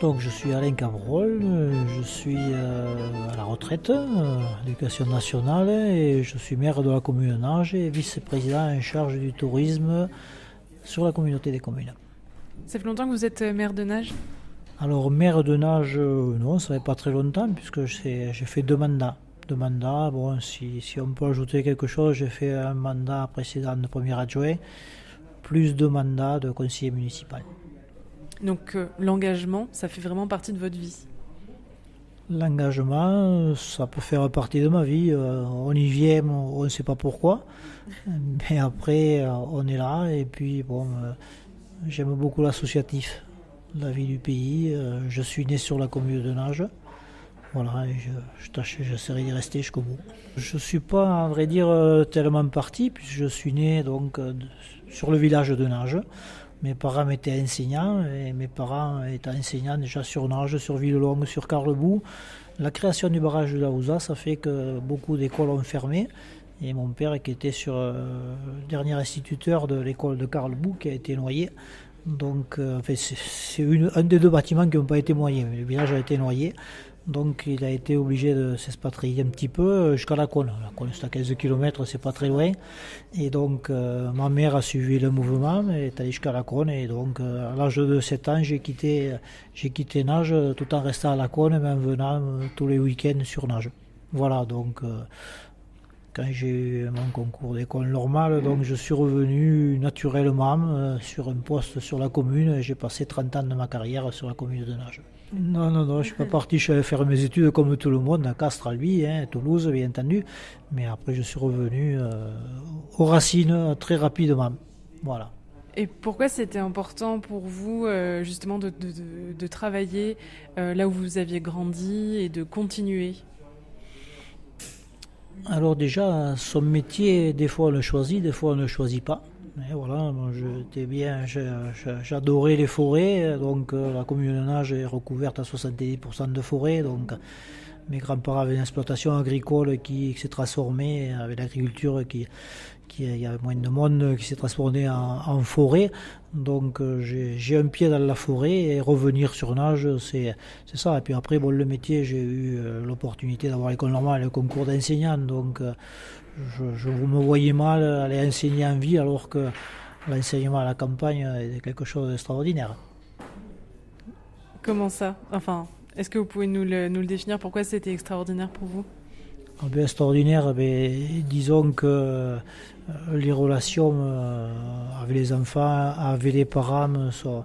Donc je suis Alain Cabrol, je suis à la retraite, l'éducation nationale, et je suis maire de la commune de Nages et vice-président en charge du tourisme sur la communauté des communes. Ça fait longtemps que vous êtes maire de Nages ? Alors maire de Nages, non, ça fait pas très longtemps puisque j'ai fait 2 mandats. 2 mandats, bon, si on peut ajouter quelque chose, j'ai fait un mandat précédent de premier adjoint, plus 2 mandats de conseiller municipal. Donc l'engagement, ça fait vraiment partie de votre vie ? L'engagement, ça peut faire partie de ma vie. On y vient, on ne sait pas pourquoi. Mais après, on est là. Et puis, bon, j'aime beaucoup l'associatif, la vie du pays. Je suis né sur la commune de Nages. Voilà, et j'essaierai d'y rester jusqu'au bout. Je ne suis pas, à vrai dire, tellement parti, puisque je suis né donc, sur le village de Nages. Mes parents étaient enseignants, et mes parents étant enseignants déjà sur Nages, sur Villelongue, sur Carlebout. La création du barrage de la Houza, ça fait que beaucoup d'écoles ont fermé. Et mon père, qui était le dernier instituteur de l'école de Carlebout, qui a été noyé. Donc, c'est un des 2 bâtiments qui n'ont pas été noyés, mais le village a été noyé. Donc il a été obligé de s'expatrier un petit peu jusqu'à La Cône. La Cône, c'est à 15 km, c'est pas très loin. Et donc ma mère a suivi le mouvement, elle est allée jusqu'à La Cône. Et donc à l'âge de 7 ans, j'ai quitté Nages tout en restant à La Cône, mais en venant tous les week-ends sur Nages. Voilà, donc quand j'ai eu mon concours d'école normale, donc je suis revenu naturellement sur un poste sur la commune. Et j'ai passé 30 ans de ma carrière sur la commune de Nages. Non, je ne suis pas parti, je suis allé faire mes études comme tout le monde, à Castres, à lui, Toulouse, bien entendu. Mais après, je suis revenu aux racines très rapidement. Voilà. Et pourquoi c'était important pour vous, justement, de travailler là où vous aviez grandi et de continuer ? Alors déjà, son métier, des fois on le choisit, des fois on ne le choisit pas. Et voilà, moi j'adorais les forêts, donc la commune de Nages est recouverte à 70% de forêts, donc mes grands-parents avaient une exploitation agricole qui s'est transformée avec l'agriculture il y avait moins de monde qui s'est transformé en forêt. Donc j'ai un pied dans la forêt et revenir sur Nages, c'est ça. Et puis après, bon, le métier, j'ai eu l'opportunité d'avoir l'école normale et le concours d'enseignant. Donc je me voyais mal aller enseigner en ville alors que l'enseignement à la campagne est quelque chose d'extraordinaire. Comment ça ? Enfin, est-ce que vous pouvez nous le définir ? Pourquoi c'était extraordinaire pour vous ? Extraordinaire, disons que les relations avec les enfants, avec les parents sont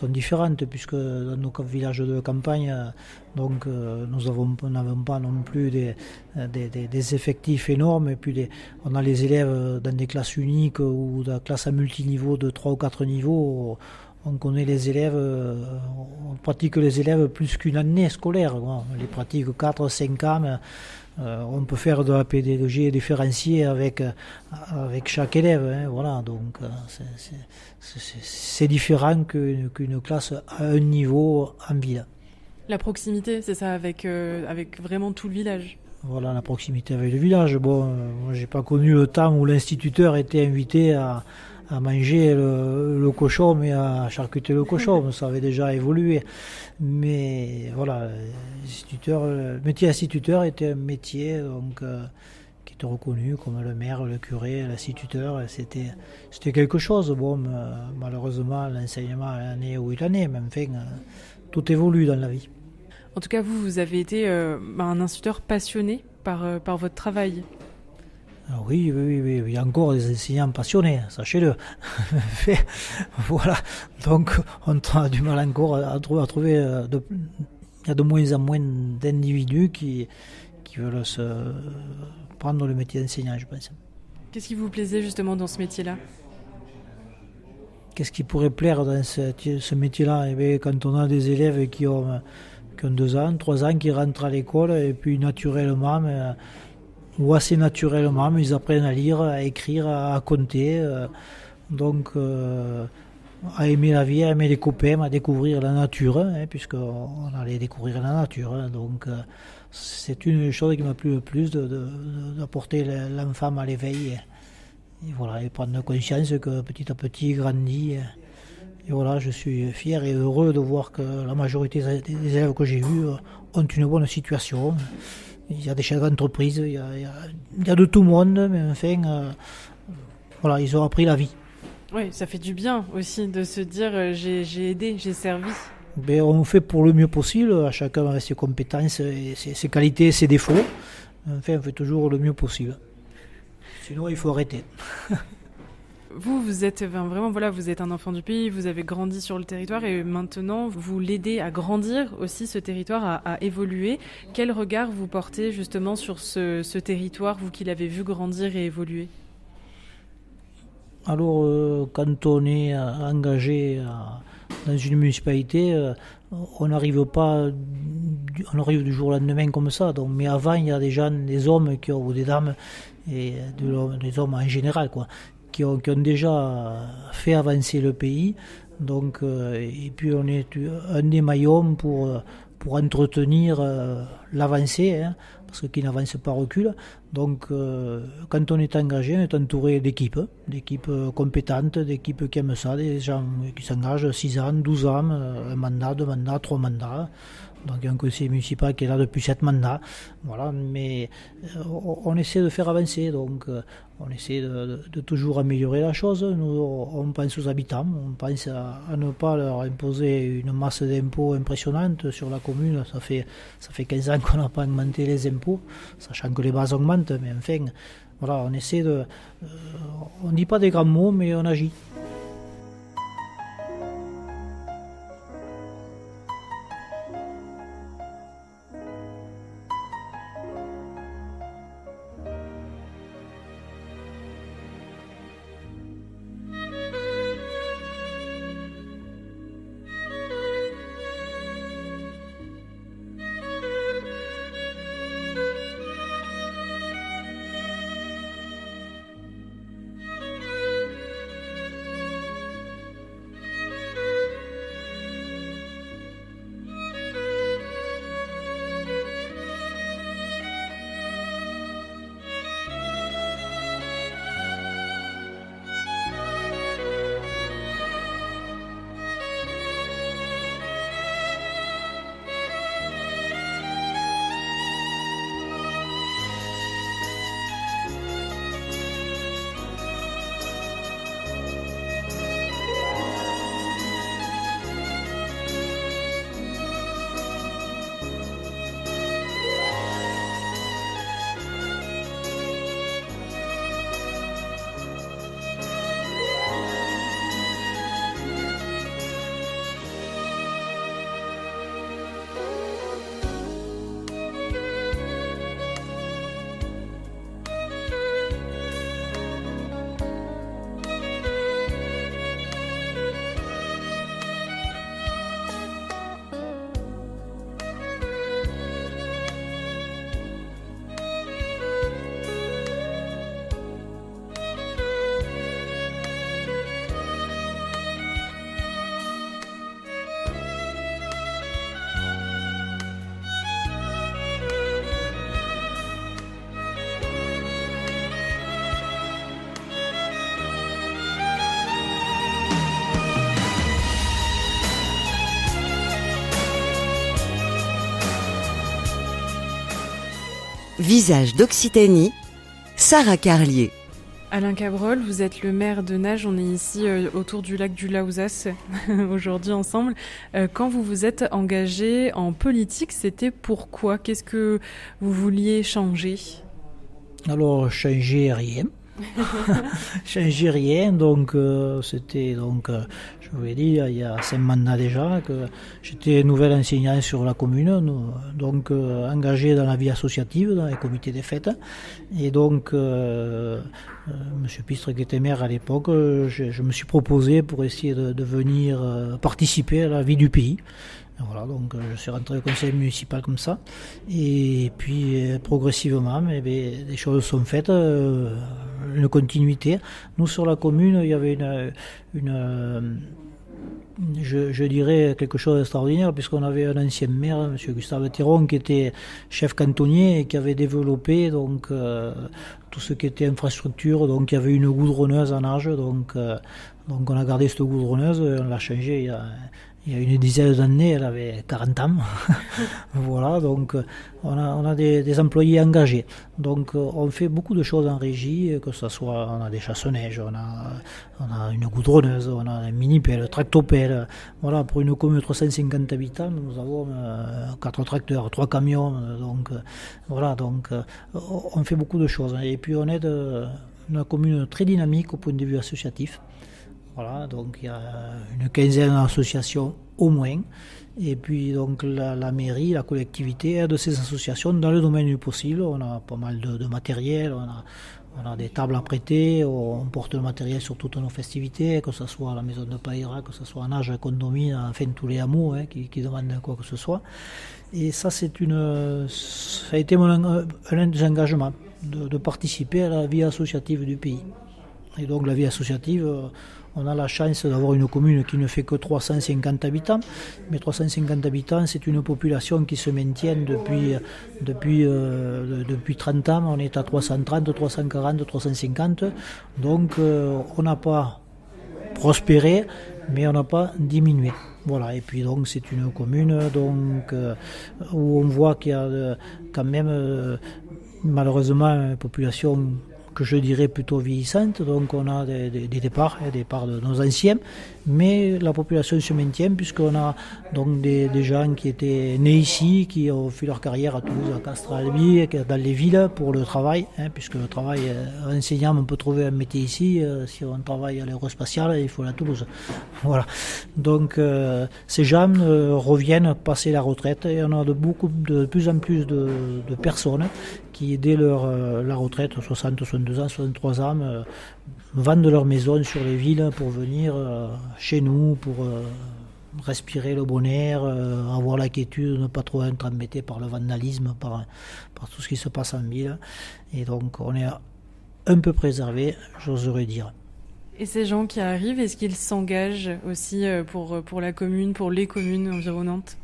différentes, puisque dans nos villages de campagne, donc, nous n'avons pas non plus des effectifs énormes, et puis on a les élèves dans des classes uniques ou dans des classes à multiniveaux de 3 ou 4 niveaux. On connaît les élèves, on pratique les élèves plus qu'une année scolaire. On les pratique 4-5 ans. On peut faire de la pédagogie différenciée avec chaque élève. Voilà, donc c'est différent qu'une classe à un niveau en ville. La proximité, c'est ça, avec vraiment tout le village. Voilà, la proximité avec le village. Bon, moi, j'ai pas connu le temps où l'instituteur était invité à manger le cochon, mais à charcuter le cochon. Ça avait déjà évolué. Mais voilà, le métier d'instituteur était un métier donc, qui était reconnu comme le maire, le curé, l'instituteur. C'était quelque chose. Bon, malheureusement, l'enseignement en est où il en est. Mais enfin, tout évolue dans la vie. En tout cas, vous avez été un instituteur passionné par votre travail. Oui, il y a encore des enseignants passionnés, sachez-le. Voilà, donc on a du mal encore à trouver. Il y a de moins en moins d'individus qui veulent se prendre le métier d'enseignant, je pense. Qu'est-ce qui vous plaisait justement dans ce métier-là ? Qu'est-ce qui pourrait plaire dans ce métier-là ? Eh bien, quand on a des élèves qui ont 2 ans, 3 ans, qui rentrent à l'école, et puis naturellement, ou assez naturellement, mais ils apprennent à lire, à écrire, à compter, donc à aimer la vie, à aimer les copains, à découvrir la nature, puisqu'on allait découvrir la nature. Donc c'est une chose qui m'a plu le plus, d'apporter l'enfant à l'éveil, et voilà, et prendre conscience que petit à petit il grandit, voilà, je suis fier et heureux de voir que la majorité des élèves que j'ai eus ont une bonne situation. Il y a des chefs d'entreprise, il y a de tout le monde, mais enfin, voilà, ils ont appris la vie. Oui, ça fait du bien aussi de se dire j'ai aidé, j'ai servi. Mais on fait pour le mieux possible, à chacun avec ses compétences, et ses qualités, ses défauts. Enfin, on fait toujours le mieux possible. Sinon, il faut arrêter. Vous êtes vraiment, voilà, vous êtes un enfant du pays, vous avez grandi sur le territoire et maintenant vous l'aidez à grandir aussi, ce territoire à évoluer. Quel regard vous portez justement sur ce territoire, vous qui l'avez vu grandir et évoluer? Alors, quand on est engagé dans une municipalité, on n'arrive du jour au lendemain comme ça. Donc, mais avant, il y a des gens, des hommes ou des dames, et des hommes en général, quoi, qui ont déjà fait avancer le pays. Donc, et puis on est un des maillons pour entretenir l'avancée, hein, parce que qui n'avance pas recule. Donc, quand on est engagé, on est entouré d'équipes compétentes, d'équipes qui aiment ça, des gens qui s'engagent 6 ans, 12 ans, un mandat, 2 mandats, 3 mandats. Donc, il y a un conseiller municipal qui est là depuis 7 mandats. Voilà, mais on essaie de faire avancer. Donc, on essaie de toujours améliorer la chose. Nous, on pense aux habitants, on pense à ne pas leur imposer une masse d'impôts impressionnante sur la commune. Ça fait 15 ans qu'on n'a pas augmenté les impôts, sachant que les bases augmentent. Mais enfin, voilà, on essaie on ne dit pas des grands mots, mais on agit. Visage d'Occitanie, Sarah Carlier. Alain Cabrol, vous êtes le maire de Nages, on est ici autour du lac du Laouzas aujourd'hui ensemble. Quand vous vous êtes engagé en politique, c'était pourquoi? Qu'est-ce que vous vouliez changer? Alors, changer rien. Changer rien, donc c'était je vous l'ai dit il y a 5 mandats déjà que j'étais nouvel enseignant sur la commune, donc engagé dans la vie associative, dans les comités des fêtes, et donc Monsieur Pistre qui était maire à l'époque, je me suis proposé pour essayer de venir participer à la vie du pays. Voilà, donc je suis rentré au conseil municipal comme ça, et puis progressivement, les choses sont faites, une continuité. Nous sur la commune, il y avait je dirais quelque chose d'extraordinaire, puisqu'on avait un ancien maire, M. Gustave Théron, qui était chef cantonnier et qui avait développé donc, tout ce qui était infrastructure. Donc il y avait une goudronneuse en âge, donc on a gardé cette goudronneuse, on l'a changée il y a une dizaine d'années, elle avait 40 ans. Voilà, donc on a des employés engagés. Donc on fait beaucoup de choses en régie, que ce soit, on a des chasse-neige, on a une goudronneuse, on a un mini-pelle, tractopelle. Voilà, pour une commune de 350 habitants, nous avons 4 tracteurs, 3 camions. Donc voilà, donc on fait beaucoup de choses. Et puis on est une commune très dynamique au point de vue associatif. Voilà, donc il y a une quinzaine d'associations au moins. Et puis donc la mairie, la collectivité aide ces associations dans le domaine du possible. On a pas mal de matériel, on a des tables à prêter, on porte le matériel sur toutes nos festivités, que ce soit à la maison de Païra, que ce soit en âge, condomine, enfin tous les hameaux qui demandent quoi que ce soit. Et ça, ça a été un des engagements de participer à la vie associative du pays. Et donc la vie associative, on a la chance d'avoir une commune qui ne fait que 350 habitants. Mais 350 habitants, c'est une population qui se maintient depuis 30 ans. On est à 330, 340, 350. Donc on n'a pas prospéré, mais on n'a pas diminué. Voilà, et puis donc c'est une commune donc, où on voit qu'il y a quand même malheureusement une population que je dirais plutôt vieillissante, donc on a des départs de nos anciens, mais la population se maintient puisqu'on a donc des gens qui étaient nés ici, qui ont fait leur carrière à Toulouse, à Castres, à Albi, dans les villes pour le travail, puisque le travail enseignant, on peut trouver un métier ici, si on travaille à l'aérospatiale, il faut aller à Toulouse. Voilà. Donc ces gens reviennent passer la retraite et on a de plus en plus de personnes qui, dès la retraite, 60, 62 ans, 63 ans, vendent leur maison sur les villes pour venir chez nous, pour respirer le bon air, avoir la quiétude, ne pas trop être embêté par le vandalisme, par tout ce qui se passe en ville. Et donc on est un peu préservé, j'oserais dire. Et ces gens qui arrivent, est-ce qu'ils s'engagent aussi pour la commune, pour les communes environnantes ?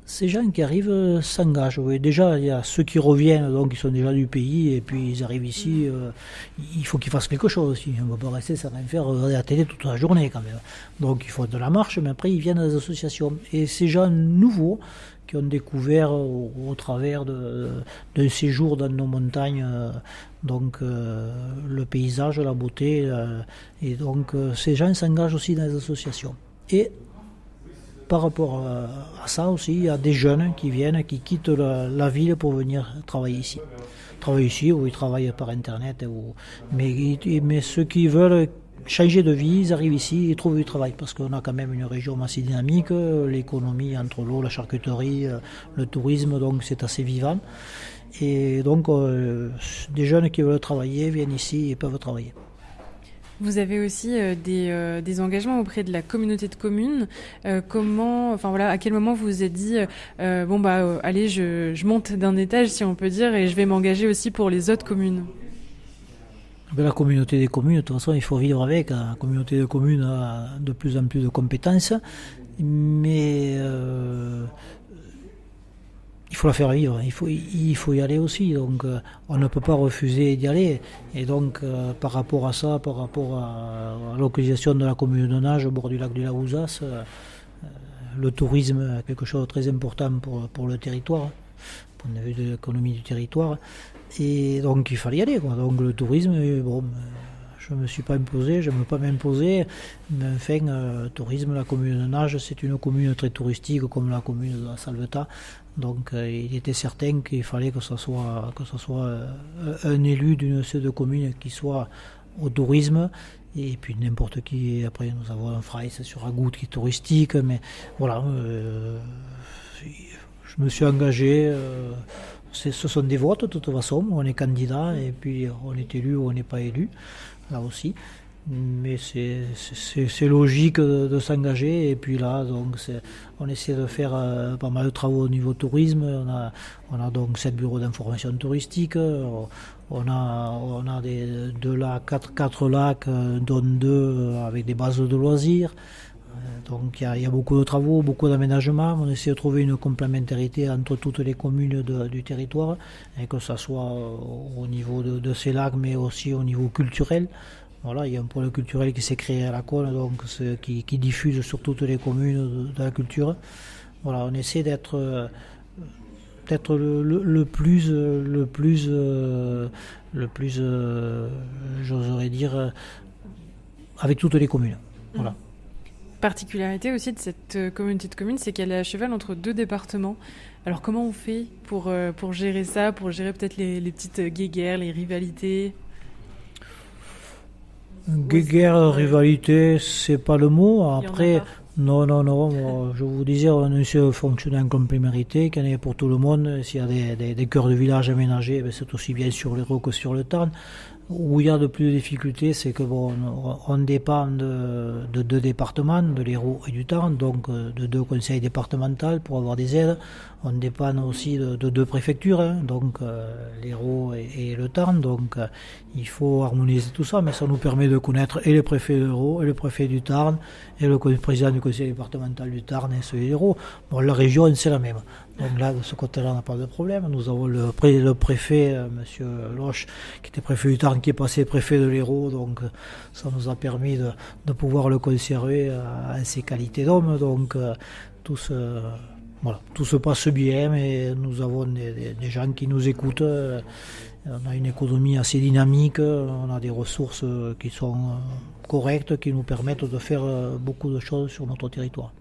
Ces gens qui arrivent s'engagent. Oui. Déjà, il y a ceux qui reviennent, donc ils sont déjà du pays, et puis ils arrivent ici. Il faut qu'ils fassent quelque chose aussi. On ne va pas rester sans rien faire, regarder la télé toute la journée quand même. Donc il faut de la marche, mais après ils viennent dans les associations. Et ces gens nouveaux qui ont découvert au travers d'un séjour dans nos montagnes, donc le paysage, la beauté, et donc ces gens s'engagent aussi dans les associations. Et par rapport à ça aussi, il y a des jeunes qui viennent, qui quittent la ville pour venir travailler ici. Travailler ici, ou ils travaillent par Internet. Mais ceux qui veulent changer de vie, ils arrivent ici et trouvent du travail. Parce qu'on a quand même une région assez dynamique, l'économie entre l'eau, la charcuterie, le tourisme, donc c'est assez vivant. Et donc, des jeunes qui veulent travailler viennent ici et peuvent travailler. Vous avez aussi des engagements auprès de la communauté de communes. À quel moment vous vous êtes dit allez, je monte d'un étage si on peut dire et je vais m'engager aussi pour les autres communes. La communauté des communes, de toute façon, il faut vivre avec. La communauté de communes a de plus en plus de compétences, mais il faut la faire vivre, il faut y aller aussi, donc on ne peut pas refuser d'y aller. Et donc par rapport à ça, par rapport à la localisation de la commune de Nage au bord du lac du Laouzas, le tourisme est quelque chose de très important pour le territoire, point de vue de l'économie du territoire, et donc il fallait y aller, quoi. Donc le tourisme, je ne me suis pas imposé, je ne veux pas m'imposer, mais enfin, tourisme, la commune de Nage, c'est une commune très touristique comme la commune de la Salvetat, donc il était certain qu'il fallait que ce soit un élu d'une de ces deux communes qui soit au tourisme, et puis n'importe qui. Après nous avons un Frais sur Agout qui est touristique, mais voilà, je me suis engagé. Ce sont des votes de toute façon, on est candidat et puis on est élu ou on n'est pas élu, là aussi. Mais c'est logique de s'engager, et puis là donc on essaie de faire pas mal de travaux au niveau tourisme. On a donc 7 bureaux d'information touristique, on a quatre lacs, dont 2 avec des bases de loisirs. Donc il y a beaucoup de travaux, beaucoup d'aménagements. On essaie de trouver une complémentarité entre toutes les communes du territoire, et que ce soit au niveau de ces lacs, mais aussi au niveau culturel. Voilà, il y a un pôle culturel qui s'est créé à la Cône, donc qui diffuse sur toutes les communes de la culture. Voilà, on essaie d'être le plus, j'oserais dire, avec toutes les communes. Voilà. Particularité aussi de cette communauté de communes, c'est qu'elle est à cheval entre 2 départements. Alors comment on fait pour gérer ça, pour gérer peut-être les petites guéguerres, les rivalités? Guerre, rivalité, c'est pas le mot. Après, non. Je vous disais, on essaie de fonctionner en complémentarité, qu'il y en ait pour tout le monde. S'il y a des cœurs de village aménagés, c'est aussi bien sur l'Hérault que sur le Tarn. Où il y a de plus de difficultés, c'est que on dépend de 2 départements, de l'Hérault et du Tarn, donc de 2 conseils départementaux pour avoir des aides. On dépend aussi de 2 préfectures, donc l'Hérault et le Tarn, donc il faut harmoniser tout ça, mais ça nous permet de connaître et le préfet de l'Hérault, et le préfet du Tarn, et le président du conseil départemental du Tarn et celui de l'Hérault. Bon, la région, c'est la même. Donc là, de ce côté-là, on n'a pas de problème. Nous avons le préfet, monsieur Loche, qui était préfet du Tarn, qui est passé préfet de l'Hérault, donc ça nous a permis de pouvoir le conserver à ses qualités d'homme. Donc tout se passe bien, mais nous avons des gens qui nous écoutent. On a une économie assez dynamique, on a des ressources qui sont correctes, qui nous permettent de faire beaucoup de choses sur notre territoire.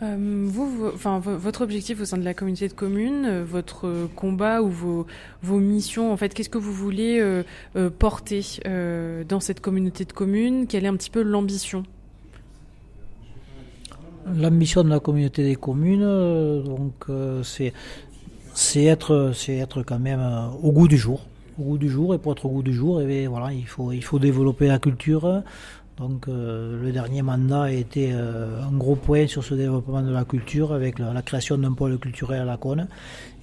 Votre objectif au sein de la communauté de communes, votre combat ou vos missions, en fait, qu'est-ce que vous voulez porter dans cette communauté de communes? Quelle est un petit peu l'ambition? L'ambition de la communauté des communes, c'est être quand même au goût du jour. Au goût du jour, et pour être au goût du jour, il faut développer la culture. Donc le dernier mandat a été un gros point sur ce développement de la culture, avec la création d'un pôle culturel à la Cône,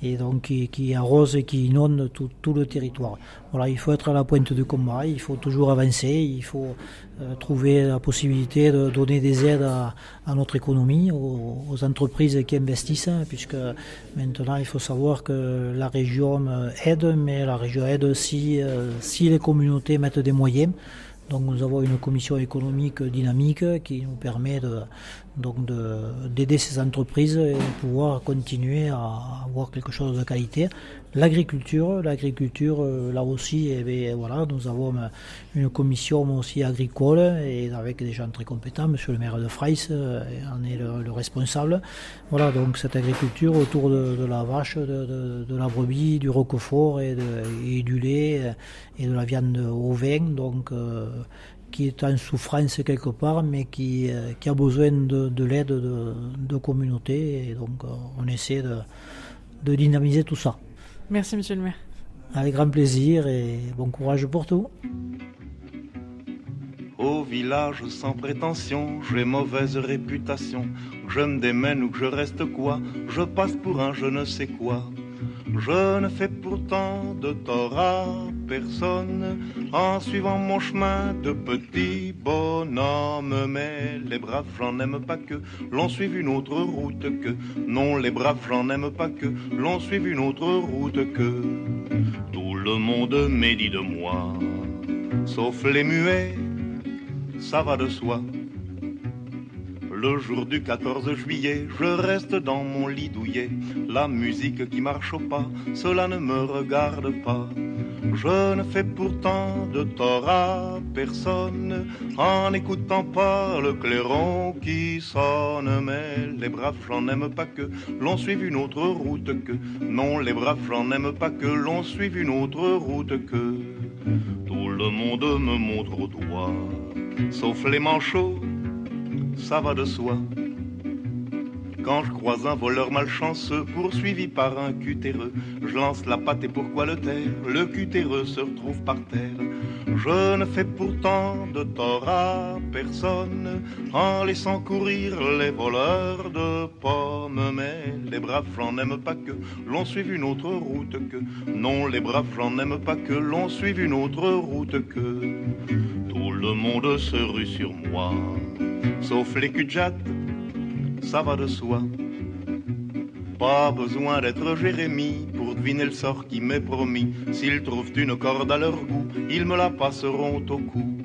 et donc qui arrose et qui inonde tout le territoire. Voilà, il faut être à la pointe du combat, il faut toujours avancer, il faut trouver la possibilité de donner des aides à notre économie, aux entreprises qui investissent, puisque maintenant il faut savoir que la région aide, mais la région aide si les communautés mettent des moyens. Donc nous avons une commission économique dynamique qui nous permet d'aider ces entreprises et de pouvoir continuer à avoir quelque chose de qualité. L'agriculture, là aussi, nous avons une commission aussi agricole, et avec des gens très compétents. Monsieur le maire de Freis en est le responsable. Voilà, donc cette agriculture autour de la vache, de la brebis, du roquefort et du lait et de la viande ovine, donc qui est en souffrance quelque part, mais qui a besoin de l'aide de communautés, et donc on essaie de dynamiser tout ça. Merci monsieur le maire. Avec grand plaisir, et bon courage pour tout. Au village sans prétention, j'ai mauvaise réputation. Que je me démène ou que je reste quoi, je passe pour un je ne sais quoi. Je ne fais pourtant de tort à personne en suivant mon chemin de petit bonhomme. Mais les braves, j'en aime pas que l'on suive une autre route que. Non, les braves, j'en aime pas que l'on suive une autre route que. Tout le monde médit de moi, sauf les muets, ça va de soi. Le jour du 14 juillet, je reste dans mon lit douillet. La musique qui marche au pas, cela ne me regarde pas. Je ne fais pourtant de tort à personne en n'écoutant pas le clairon qui sonne. Mais les braves, j'en aime pas que l'on suive une autre route que. Non, les braves, j'en aime pas que l'on suive une autre route que. Tout le monde me montre au doigt, sauf les manchots, ça va de soi. Quand je croise un voleur malchanceux poursuivi par un cutéreux, je lance la patte et pourquoi le taire? Le cutéreux se retrouve par terre. Je ne fais pourtant de tort à personne en laissant courir les voleurs de pommes. Mais les braves, j'en aime pas que l'on suive une autre route que. Non, les braves, j'en aime pas que l'on suive une autre route que. Tout le monde se rue sur moi, sauf les cul-de-jatte, ça va de soi. Pas besoin d'être Jérémie pour deviner le sort qui m'est promis. S'ils trouvent une corde à leur goût, ils me la passeront au cou.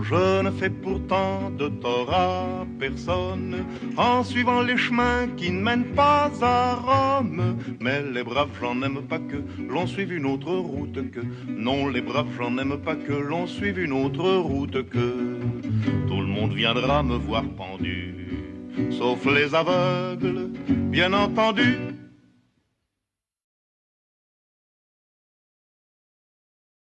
Je ne fais pourtant de tort à personne en suivant les chemins qui ne mènent pas à Rome. Mais les braves j'en aime pas que l'on suive une autre route que. Non, les braves j'en aime pas que l'on suive une autre route que. Tout le monde viendra me voir pendu, sauf les aveugles, bien entendu.